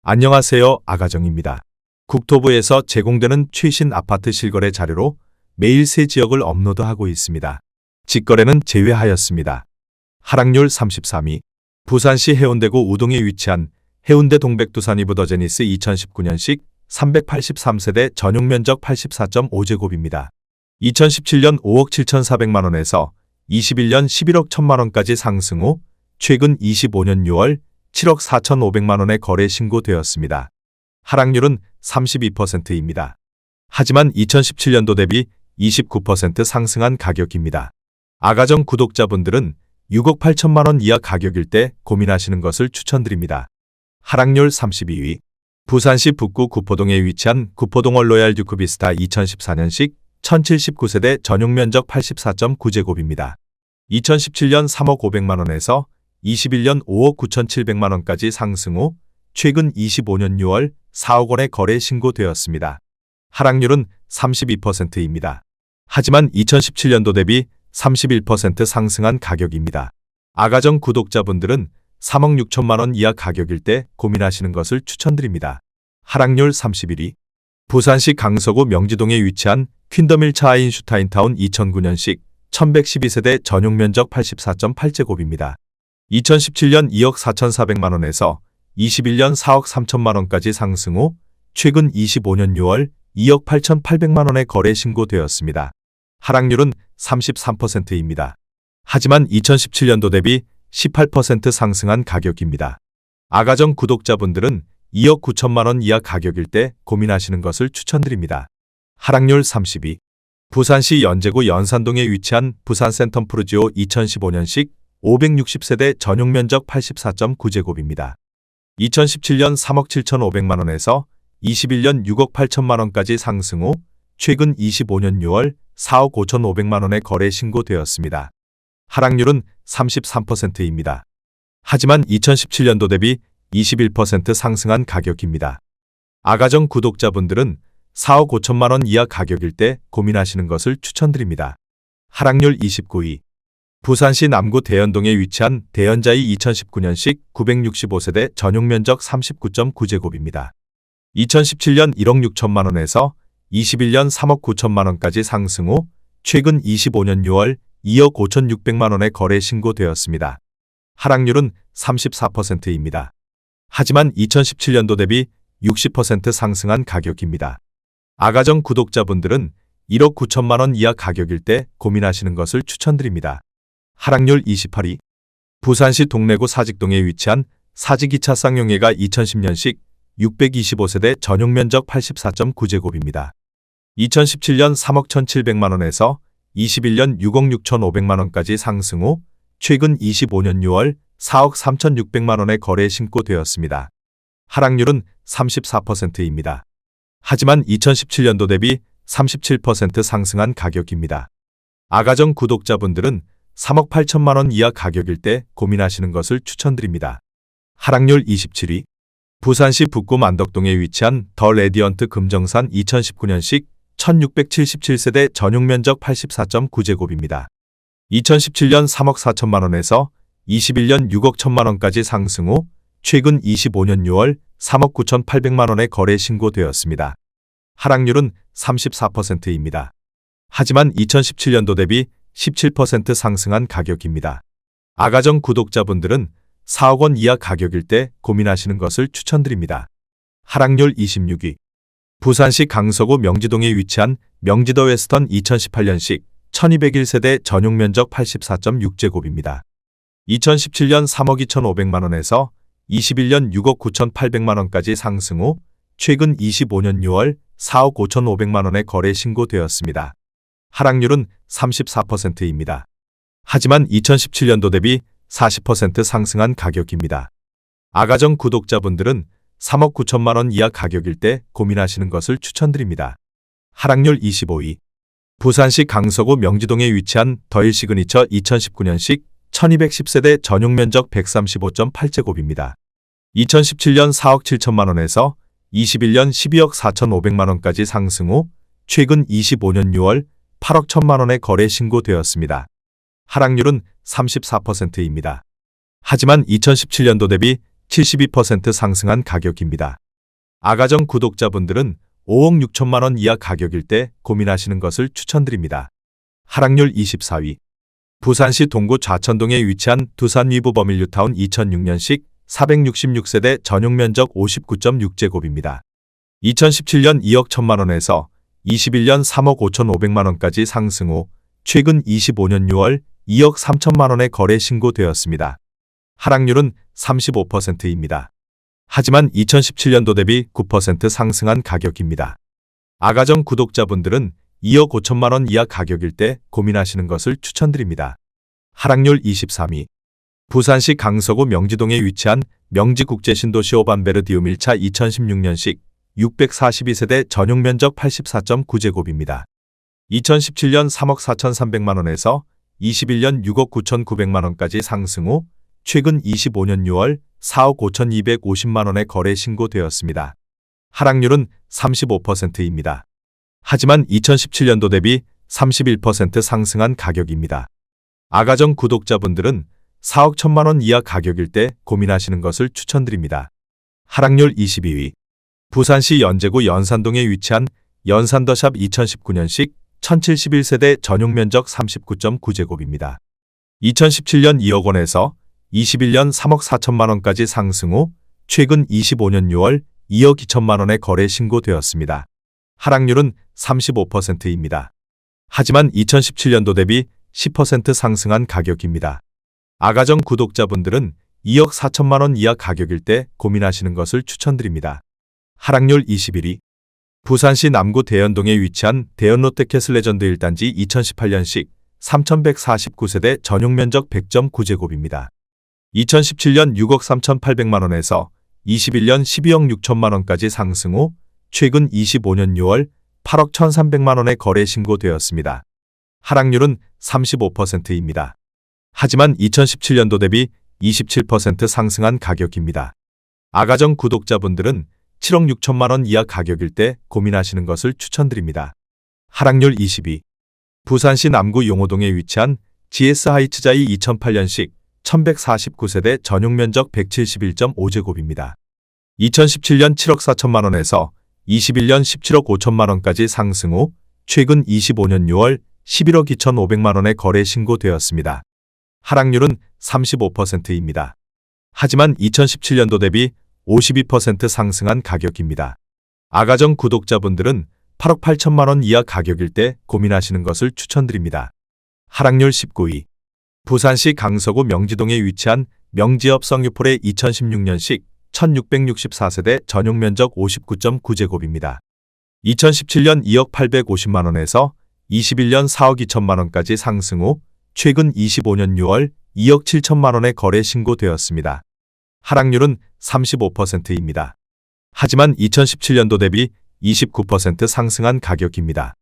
안녕하세요. 아가정입니다. 국토부에서 제공되는 최신 아파트 실거래 자료로 매일 새 지역을 업로드하고 있습니다. 직거래는 제외하였습니다. 하락률 33위. 부산시 해운대구 우동에 위치한 해운대 동백두산 이브더제니스 2019년식 383세대 전용 면적 84.5제곱입니다. 2017년 5억 7,400만원에서 21년 11억 1천만원까지 상승 후 최근 25년 6월 7억 4,500만원에 거래 신고되었습니다. 하락률은 32%입니다. 하지만 2017년도 대비 29% 상승한 가격입니다. 아가정 구독자분들은 6억 8천만원 이하 가격일 때 고민하시는 것을 추천드립니다. 하락률 32위. 부산시 북구 구포동에 위치한 구포동월 로얄 듀크비스타 2014년식 1079세대 전용 면적 84.9제곱입니다. 2017년 3억 500만원에서 21년 5억 9,700만원까지 상승 후 최근 25년 6월 4억 원에 거래 신고되었습니다. 하락률은 32%입니다. 하지만 2017년도 대비 31% 상승한 가격입니다. 아가정 구독자분들은 3억 6천만원 이하 가격일 때 고민하시는 것을 추천드립니다. 하락률 31위. 부산시 강서구 명지동에 위치한 퀸덤 1차 아인슈타인타운 2009년식 1112세대 전용 면적 84.8제곱입니다. 2017년 2억 4,400만원에서 21년 4억 3천만원까지 상승 후 최근 25년 6월 2억 8,800만원에 거래 신고되었습니다. 하락률은 33%입니다. 하지만 2017년도 대비 18% 상승한 가격입니다. 아가정 구독자분들은 2억 9천만원 이하 가격일 때 고민하시는 것을 추천드립니다. 하락률 32. 부산시 연제구 연산동에 위치한 부산 센텀 푸르지오 2015년식 560세대 전용 면적 84.9제곱입니다. 2017년 3억 7,500만원에서 21년 6억 8천만원까지 상승 후 최근 25년 6월 4억 5,500만원에 거래 신고되었습니다. 하락률은 33%입니다. 하지만 2017년도 대비 21% 상승한 가격입니다. 아가정 구독자분들은 4억 5천만원 이하 가격일 때 고민하시는 것을 추천드립니다. 하락률 29위. 부산시 남구 대연동에 위치한 대연자이 2019년식 965세대 전용 면적 39.9제곱입니다. 2017년 1억 6천만원에서 21년 3억 9천만원까지 상승 후 최근 25년 6월 2억 5,600만원에 거래 신고되었습니다. 하락률은 34%입니다. 하지만 2017년도 대비 60% 상승한 가격입니다. 아가정 구독자분들은 1억 9천만원 이하 가격일 때 고민하시는 것을 추천드립니다. 하락률 28위. 부산시 동래구 사직동에 위치한 사직 2차 쌍용회가 2010년식 625세대 전용 면적 84.9제곱입니다. 2017년 3억 1,700만원에서 21년 6억 6,500만원까지 상승 후 최근 25년 6월 4억 3,600만원에 거래 신고되었습니다. 하락률은 34%입니다. 하지만 2017년도 대비 37% 상승한 가격입니다. 아가정 구독자분들은 3억 8천만원 이하 가격일 때 고민하시는 것을 추천드립니다. 하락률 27위. 부산시 북구 만덕동에 위치한 더 레디언트 금정산 2019년식 1677세대 전용 면적 84.9제곱입니다. 2017년 3억 4천만원에서 21년 6억 1천만원까지 상승 후 최근 25년 6월 3억 9,800만원에 거래 신고되었습니다. 하락률은 34%입니다. 하지만 2017년도 대비 17% 상승한 가격입니다. 아가정 구독자분들은 4억 원 이하 가격일 때 고민하시는 것을 추천드립니다. 하락률 26위. 부산시 강서구 명지동에 위치한 명지더 웨스턴 2018년식 1201세대 전용 면적 84.6제곱입니다. 2017년 3억 2,500만원에서 21년 6억 9,800만원까지 상승 후 최근 25년 6월 4억 5,500만원에 거래 신고되었습니다. 하락률은 34%입니다. 하지만 2017년도 대비 40% 상승한 가격입니다. 아가정 구독자분들은 3억 9천만원 이하 가격일 때 고민하시는 것을 추천드립니다. 하락률 25위. 부산시 강서구 명지동에 위치한 더힐 시그니처 2019년식 1210세대 전용 면적 135.8제곱입니다. 2017년 4억 7천만원에서 21년 12억 4,500만원까지 상승 후 최근 25년 6월 8억 1천만원에 거래 신고되었습니다. 하락률은 34%입니다. 하지만 2017년도 대비 72% 상승한 가격입니다. 아가정 구독자분들은 5억 6천만 원 이하 가격일 때 고민하시는 것을 추천드립니다. 하락률 24위. 부산시 동구 좌천동에 위치한 두산 위브 버밀류타운 2006년식 466세대 전용 면적 59.6제곱입니다. 2017년 2억 1천만 원에서 21년 3억 5천5백만 원까지 상승 후 최근 25년 6월 2억 3천만 원에 거래 신고되었습니다. 하락률은 35%입니다. 하지만 2017년도 대비 9% 상승한 가격입니다. 아가정 구독자분들은 2억 5천만 원 이하 가격일 때 고민하시는 것을 추천드립니다. 하락률 23위. 부산시 강서구 명지동에 위치한 명지국제신도시 오반베르디움 1차 2016년식 642세대 전용 면적 84.9제곱입니다. 2017년 3억 4천3백만 원에서 21년 6억 9천9백만 원까지 상승 후 최근 25년 6월 4억 5천2백오십만 원에 거래 신고되었습니다. 하락률은 35%입니다. 하지만 2017년도 대비 31% 상승한 가격입니다. 아가정 구독자분들은 4억 1천만 원 이하 가격일 때 고민하시는 것을 추천드립니다. 하락률 22위. 부산시 연제구 연산동에 위치한 연산더샵 2019년식 1071세대 전용 면적 39.9제곱입니다. 2017년 2억 원에서 21년 3억 4천만 원까지 상승 후 최근 25년 6월 2억 2천만 원에 거래 신고되었습니다. 하락률은 35%입니다. 하지만 2017년도 대비 10% 상승한 가격입니다. 아가정 구독자분들은 2억 4천만 원 이하 가격일 때 고민하시는 것을 추천드립니다. 하락률 21위. 부산시 남구 대연동에 위치한 대연롯데캐슬 레전드 1단지 2018년식 3149세대 전용 면적 100.9제곱입니다. 2017년 6억 3천8백만 원에서 21년 12억 6천만 원까지 상승 후 최근 25년 6월 8억 1,300만 원에 거래 신고되었습니다. 하락률은 35%입니다. 하지만 2017년도 대비 27% 상승한 가격입니다. 아가정 구독자분들은 7억 6천만 원 이하 가격일 때 고민하시는 것을 추천드립니다. 하락률 22. 부산시 남구 용호동에 위치한 GS 하이츠자이 2008년식 1149세대 전용 면적 171.5제곱입니다. 2017년 7억 4천만 원에서 21년 17억 5천만 원까지 상승 후 최근 25년 6월 11억 2천5백만 원에 거래 신고되었습니다. 하락률은 35%입니다. 하지만 2017년도 대비 52% 상승한 가격입니다. 아가정 구독자분들은 8억 8천만 원 이하 가격일 때 고민하시는 것을 추천드립니다. 하락률 19위. 부산시 강서구 명지동에 위치한 명지업 성유폴의 2016년식 1664세대 전용 면적 59.9제곱입니다. 2017년 2억 850만 원에서 21년 4억 2천만 원까지 상승 후 최근 25년 6월 2억 7천만 원에 거래 신고되었습니다. 하락률은 35%입니다. 하지만 2017년도 대비 29% 상승한 가격입니다.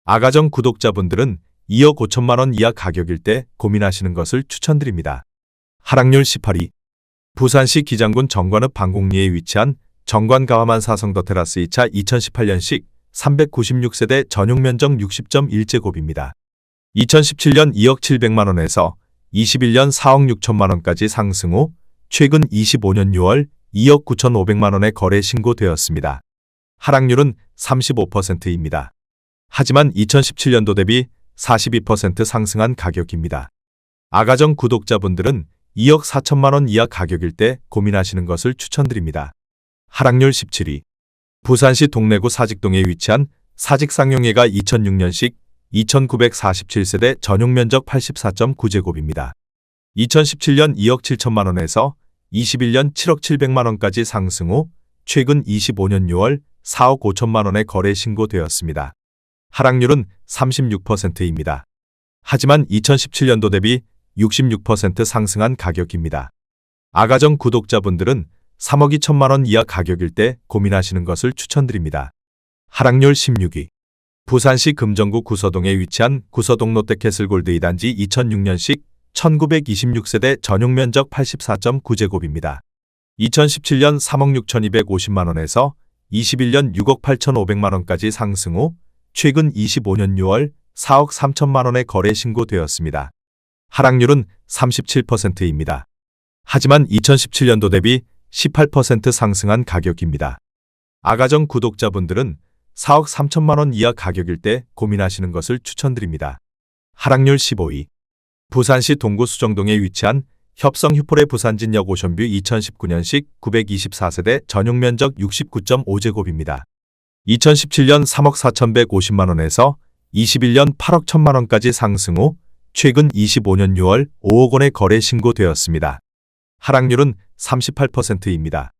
아가정 구독자분들은 2억 5천만 원 이하 가격일 때 고민하시는 것을 추천드립니다. 하락률 18위. 부산시 기장군 정관읍 방곡리에 위치한 정관가와만 사성더 테라스 2차 2018년식 396세대 전용 면적 60.1제곱입니다. 2017년 2억 7백만 원에서 21년 4억 6천만 원까지 상승 후 최근 25년 6월 2억 9천5백만 원에 거래 신고되었습니다. 하락률은 35%입니다. 하지만 2017년도 대비 42% 상승한 가격입니다. 아가정 구독자분들은 2억 4천만 원 이하 가격일 때 고민하시는 것을 추천드립니다. 하락률 17위. 부산시 동래구 사직동에 위치한 사직상용예가 2006년식 2947세대 전용 면적 84.9제곱입니다. 2017년 2억 7천만 원에서 21년 7억 7백만 원까지 상승 후 최근 25년 6월 4억 5천만 원에 거래 신고되었습니다. 하락률은 36%입니다. 하지만 2017년도 대비 66% 상승한 가격입니다. 아가정 구독자분들은 3억 2천만 원 이하 가격일 때 고민하시는 것을 추천드립니다. 하락률 16위. 부산시 금정구 구서동에 위치한 구서동 롯데캐슬골드 2단지 2006년식 1926세대 전용 면적 84.9제곱입니다. 2017년 3억 6천2백오십만 원에서 21년 6억 8천5백만 원까지 상승 후 최근 25년 6월 4억 3천만 원에 거래 신고되었습니다. 하락률은 37%입니다. 하지만 2017년도 대비 18% 상승한 가격입니다. 아가정 구독자분들은 4억 3천만 원 이하 가격일 때 고민하시는 것을 추천드립니다. 하락률 15위. 부산시 동구 수정동에 위치한 협성 휴포레 부산진역 오션뷰 2019년식 924세대 전용 면적 69.5제곱입니다. 2017년 3억 4,150만 원에서 21년 8억 1천만 원까지 상승 후 최근 25년 6월 5억 원에 거래 신고되었습니다. 하락률은 38%입니다.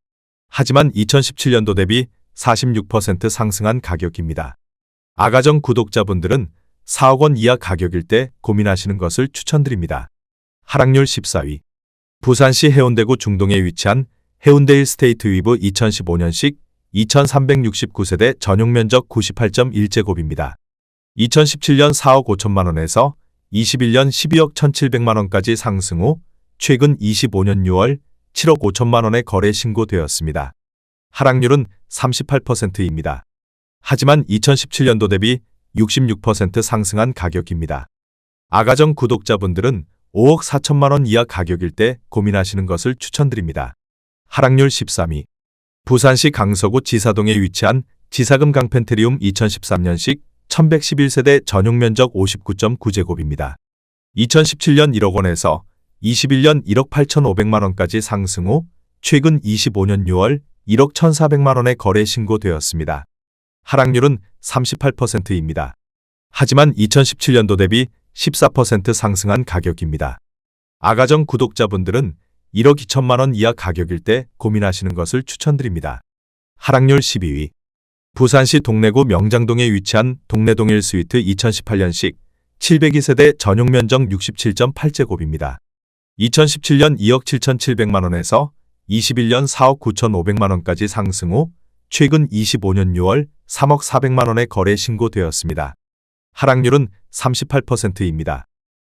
하지만 2017년도 대비 46% 상승한 가격입니다. 아가정 구독자분들은 4억 원 이하 가격일 때 고민하시는 것을 추천드립니다. 하락률 14위. 부산시 해운대구 중동에 위치한 해운대일 스테이트 위브 2015년식 2369세대 전용 면적 98.1제곱입니다. 2017년 4억 5천만 원에서 21년 12억 1,700만 원까지 상승 후 최근 25년 6월 7억 5천만 원에 거래 신고되었습니다. 하락률은 38%입니다. 하지만 2017년도 대비 66% 상승한 가격입니다. 아가정 구독자분들은 5억 4천만 원 이하 가격일 때 고민하시는 것을 추천드립니다. 하락률 13위. 부산시 강서구 지사동에 위치한 지사금 강펜트리움 2013년식 1111세대 전용 면적 59.9제곱입니다. 2017년 1억 원에서 21년 1억 8,500만 원까지 상승 후 최근 25년 6월 1억 1,400만 원에 거래 신고되었습니다. 하락률은 38%입니다. 하지만 2017년도 대비 14% 상승한 가격입니다. 아가정 구독자분들은 1억 2천만 원 이하 가격일 때 고민하시는 것을 추천드립니다. 하락률 12위. 부산시 동래구 명장동에 위치한 동래동 1스위트 2018년식 702세대 전용 면적 67.8제곱입니다. 2017년 2억 7,700만 원에서 21년 4억 9,500만 원까지 상승 후 최근 25년 6월 3억 400만 원에 거래 신고되었습니다. 하락률은 38%입니다.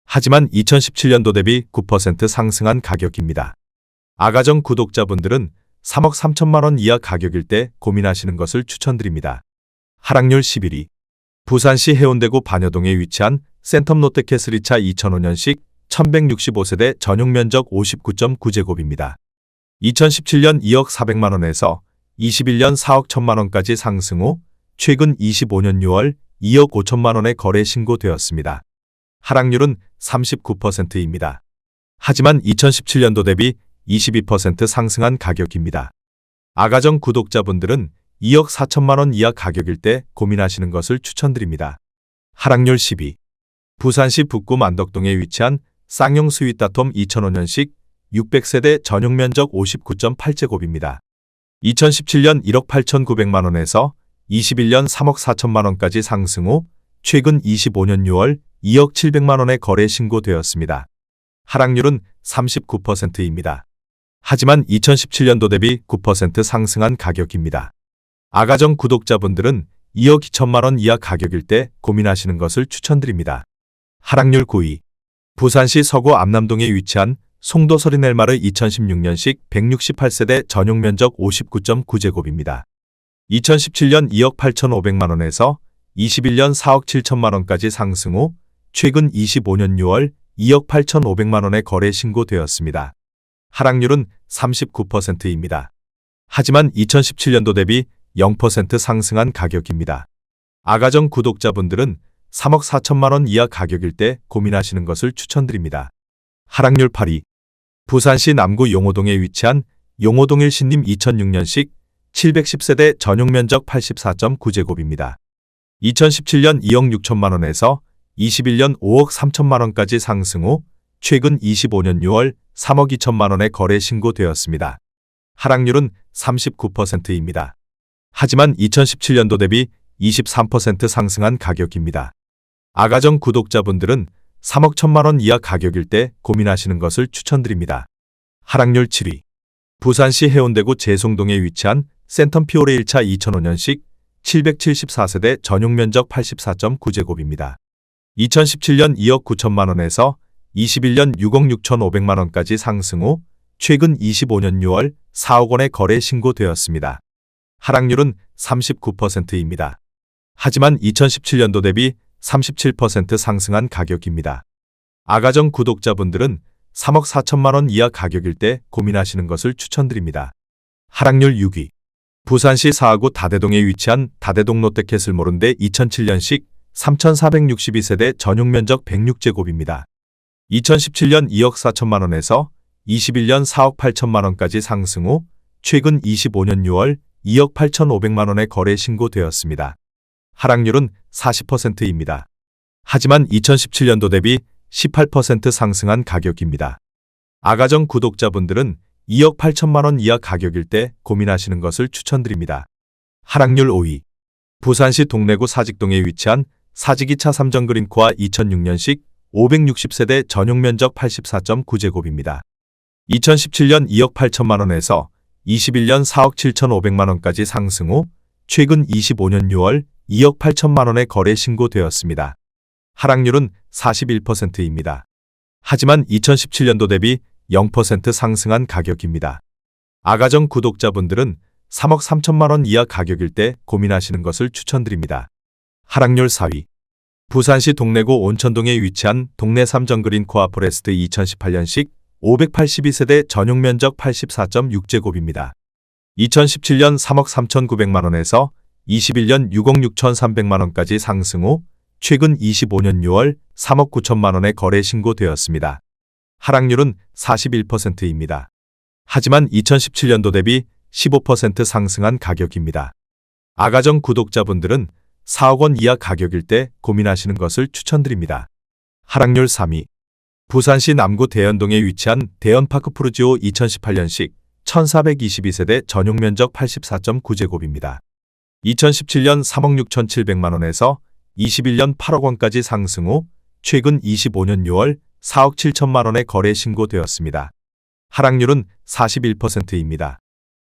하지만 2017년도 대비 9% 상승한 가격입니다. 아가정 구독자분들은 3억 3천만 원 이하 가격일 때 고민하시는 것을 추천드립니다. 하락률 11위. 부산시 해운대구 반여동에 위치한 센텀 롯데캐슬 2차 2005년식 1165세대 전용 면적 59.9제곱입니다. 2017년 2억 400만 원에서 21년 4억 1천만 원까지 상승 후 최근 25년 6월 2억 5천만 원에 거래 신고되었습니다. 하락률은 39%입니다. 하지만 2017년도 대비 22% 상승한 가격입니다. 아가정 구독자분들은 2억 4천만 원 이하 가격일 때 고민하시는 것을 추천드립니다. 하락률 10위. 부산시 북구 만덕동에 위치한 쌍용 스윗다톰 2005년식 600세대 전용 면적 59.8제곱입니다. 2017년 1억 8,900만 원에서 21년 3억 4천만 원까지 상승 후 최근 25년 6월 2억 700만 원에 거래 신고되었습니다. 하락률은 39%입니다. 하지만 2017년도 대비 9% 상승한 가격입니다. 아가정 구독자분들은 2억 2천만 원 이하 가격일 때 고민하시는 것을 추천드립니다. 하락률 9위. 부산시 서구 암남동에 위치한 송도 서리넬마르 2016년식 168세대 전용 면적 59.9제곱입니다. 2017년 2억 8,500만 원에서 21년 4억 7천만 원까지 상승 후 최근 25년 6월 2억 8,500만 원에 거래 신고되었습니다. 하락률은 39%입니다. 하지만 2017년도 대비 0% 상승한 가격입니다. 아가정 구독자분들은 3억 4천만 원 이하 가격일 때 고민하시는 것을 추천드립니다. 하락률 8위. 부산시 남구 용호동에 위치한 용호동 1신림 2006년식 710세대 전용 면적 84.9제곱입니다. 2017년 2억 6천만 원에서 21년 5억 3천만 원까지 상승 후 최근 25년 6월 3억 2천만 원에 거래 신고되었습니다. 하락률은 39%입니다. 하지만 2017년도 대비 23% 상승한 가격입니다. 아가정 구독자분들은 3억 1천만 원 이하 가격일 때 고민하시는 것을 추천드립니다. 하락률 7위. 부산시 해운대구 재송동에 위치한 센텀 피오레 1차 2005년식 774세대 전용 면적 84.9제곱입니다. 2017년 2억 9천만 원에서 21년 6억 6,500만 원까지 상승 후 최근 25년 6월 4억 원에 거래 신고되었습니다. 하락률은 39%입니다. 하지만 2017년도 대비 37% 상승한 가격입니다. 아가정 구독자분들은 3억 4천만 원 이하 가격일 때 고민하시는 것을 추천드립니다. 하락률 6위. 부산시 사하구 다대동에 위치한 다대동 롯데캐슬몰인데 2007년식 3,462세대 전용면적 106제곱입니다. 2017년 2억 4천만 원에서 21년 4억 8천만 원까지 상승 후 최근 25년 6월 2억 8,500만 원의 거래 신고되었습니다. 하락률은 40%입니다. 하지만 2017년도 대비 18% 상승한 가격입니다. 아가정 구독자분들은 2억 8천만 원 이하 가격일 때 고민하시는 것을 추천드립니다. 하락률 5위. 부산시 동래구 사직동에 위치한 사직이차 삼정그린코아 2006년식 560세대 전용면적 84.9제곱입니다. 2017년 2억 8천만 원에서 21년 4억 7천5백만 원까지 상승 후 최근 25년 6월 2억 8천만 원의 거래 신고되었습니다. 하락률은 41%입니다. 하지만 2017년도 대비 0% 상승한 가격입니다. 아가정 구독자분들은 3억 3천만 원 이하 가격일 때 고민하시는 것을 추천드립니다. 하락률 4위. 부산시 동래구 온천동에 위치한 동래 삼정그린 코아포레스트 2018년식 582세대 전용면적 84.6제곱입니다. 2017년 3억 3,900만 원에서 21년 6억 6천3백만 원까지 상승 후 최근 25년 6월 3억 9천만 원의 거래 신고되었습니다. 하락률은 41%입니다. 하지만 2017년도 대비 15% 상승한 가격입니다. 아가정 구독자분들은 4억 원 이하 가격일 때 고민하시는 것을 추천드립니다. 하락률 3위. 부산시 남구 대연동에 위치한 대연파크 푸르지오 2018년식 1422세대 전용면적 84.9제곱입니다. 2017년 3억 6천7백만 원에서 21년 8억 원까지 상승 후 최근 25년 6월 4억 7천만 원의 거래 신고되었습니다. 하락률은 41%입니다.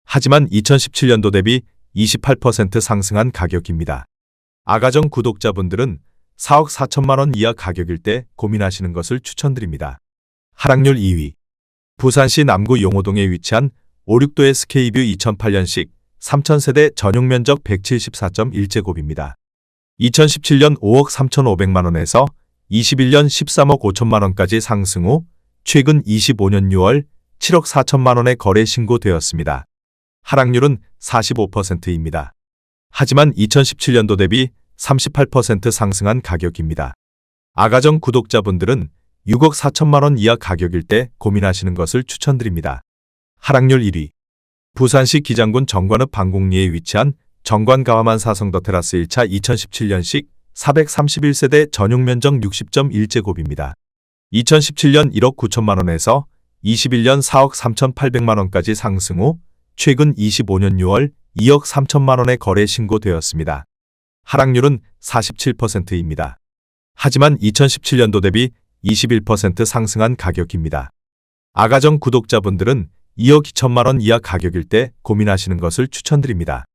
하지만 2017년도 대비 28% 상승한 가격입니다. 아가정 구독자분들은 4억 4천만 원 이하 가격일 때 고민하시는 것을 추천드립니다. 하락률 2위. 부산시 남구 용호동에 위치한 56도 SK뷰 2008년식 3000세대 전용면적 174.1제곱입니다. 2017년 5억 3,500만 원에서 21년 13억 5천만 원까지 상승 후 최근 25년 6월 7억 4천만 원의 거래 신고되었습니다. 하락률은 45%입니다. 하지만 2017년도 대비 38% 상승한 가격입니다. 아가정 구독자분들은 6억 4천만 원 이하 가격일 때 고민하시는 것을 추천드립니다. 하락률 1위. 부산시 기장군 정관읍 방곡리에 위치한 정관가와만 사성더 테라스 1차 2017년식 431세대 전용면적 60.1제곱입니다. 2017년 1억 9천만 원에서 21년 4억 3,800만 원까지 상승 후 최근 25년 6월 2억 3천만 원의 거래 신고되었습니다. 하락률은 47%입니다. 하지만 2017년도 대비 21% 상승한 가격입니다. 아가정 구독자분들은 2억 2천만 원 이하 가격일 때 고민하시는 것을 추천드립니다.